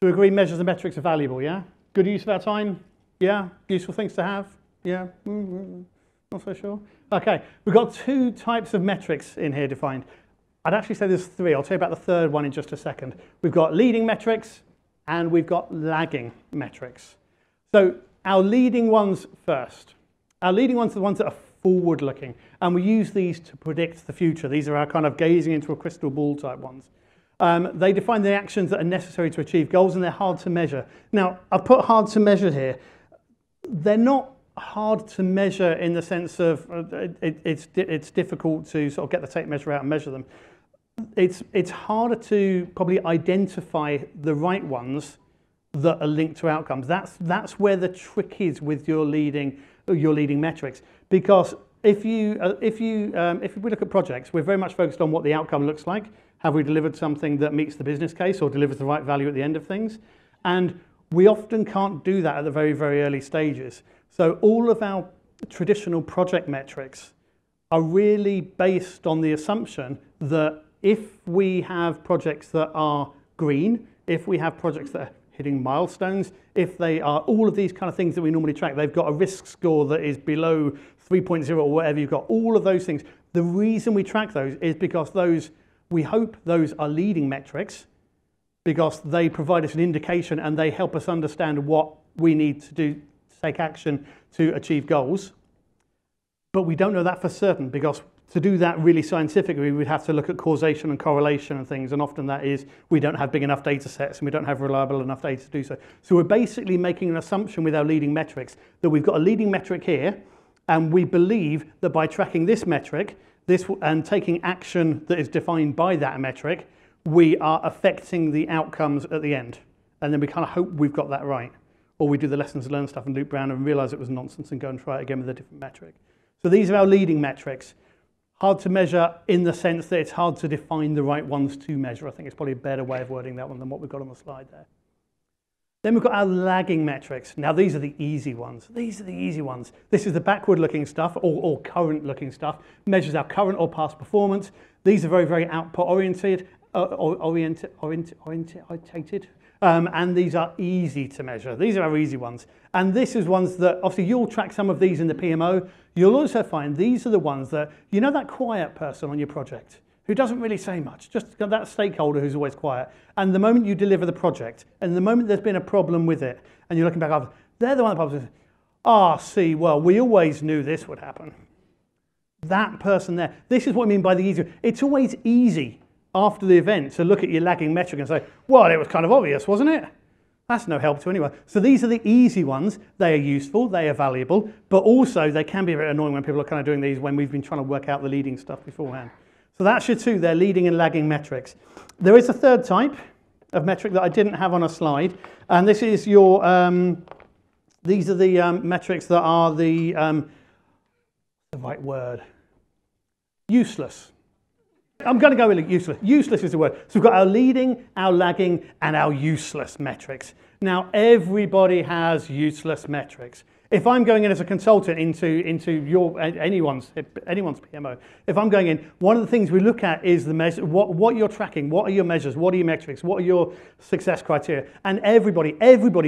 So we agree measures and metrics are valuable, yeah? Good use of our time? Yeah? Useful things to have? Yeah? Not so sure? Okay, we've got two types of metrics in here defined. I'd actually say there's three. I'll tell you about the third one in just a second. We've got leading metrics and we've got lagging metrics. So our leading ones first. Our leading ones are the ones that are forward-looking, and we use these to predict the future. These are our kind of gazing into a crystal ball type ones. They define the actions that are necessary to achieve goals, and they're hard to measure. Now, I've put hard to measure here. They're not hard to measure in the sense of it's difficult to sort of get the tape measure out and measure them. It's harder to probably identify the right ones that are linked to outcomes. That's where the trick is with your leading metrics. Because if we look at projects, we're very much focused on what the outcome looks like. Have we delivered something that meets the business case or delivers the right value at the end of things? And we often can't do that at the very, very early stages. So all of our traditional project metrics are really based on the assumption that if we have projects that are green, if we have projects that are hitting milestones, if they are all of these kind of things that we normally track, they've got a risk score that is below 3.0 or whatever, you've got all of those things. The reason we track those is because we hope those are leading metrics, because they provide us an indication and they help us understand what we need to do to take action to achieve goals. But we don't know that for certain, because to do that really scientifically, we'd have to look at causation and correlation and things, and often that is we don't have big enough data sets and we don't have reliable enough data to do so. So we're basically making an assumption with our leading metrics that we've got a leading metric here, and we believe that by tracking this metric, and taking action that is defined by that metric, we are affecting the outcomes at the end. And then we kind of hope we've got that right. Or we do the lessons learned stuff and loop around and realize it was nonsense and go and try it again with a different metric. So these are our leading metrics. Hard to measure in the sense that it's hard to define the right ones to measure. I think it's probably a better way of wording that one than what we've got on the slide there. Then we've got our lagging metrics. Now these are the easy ones. These are the easy ones. This is the backward-looking stuff or current-looking stuff. Measures our current or past performance. These are very, very output-oriented, and these are easy to measure. These are our easy ones. And this is ones that, obviously, you'll track some of these in the PMO. You'll also find these are the ones that, you know that quiet person on your project who doesn't really say much, just that stakeholder who's always quiet. And the moment you deliver the project, and the moment there's been a problem with it, and you're looking back after, they're the one that probably says, see, well, we always knew this would happen. That person there. This is what I mean by the easy. It's always easy after the event to look at your lagging metric and say, well, it was kind of obvious, wasn't it? That's no help to anyone. So these are the easy ones. They are useful, they are valuable, but also they can be a bit annoying when people are kind of doing these when we've been trying to work out the leading stuff beforehand. So that's your two, they're leading and lagging metrics. There is a third type of metric that I didn't have on a slide, and this is your, these are the metrics that are the right word, useless. I'm going to go with useless. Useless is the word. So we've got our leading, our lagging, and our useless metrics. Now, everybody has useless metrics. If I'm going in as a consultant into anyone's PMO, if I'm going in, one of the things we look at is the measure, what you're tracking, what are your measures, what are your metrics, what are your success criteria. And everybody,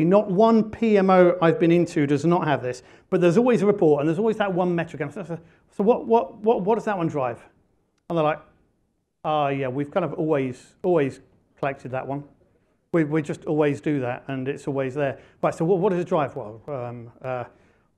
not one PMO I've been into does not have this, but there's always a report and there's always that one metric. And so what does that one drive? And they're like, yeah, we've kind of always collected that one. We just always do that, and it's always there. Right, so what does it drive? Well,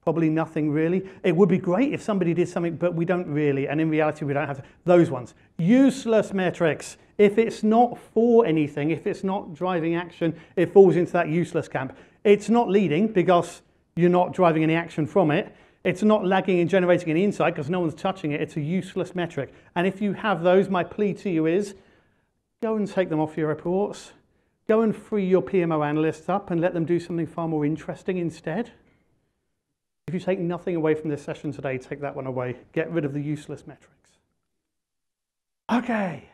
probably nothing really. It would be great if somebody did something, but we don't really, and in reality we don't have those ones. Useless metrics. If it's not for anything, if it's not driving action, it falls into that useless camp. It's not leading because you're not driving any action from it. It's not lagging and generating any insight because no one's touching it. It's a useless metric. And if you have those, my plea to you is go and take them off your reports. Go and free your PMO analysts up and let them do something far more interesting instead. If you take nothing away from this session today, take that one away. Get rid of the useless metrics. Okay.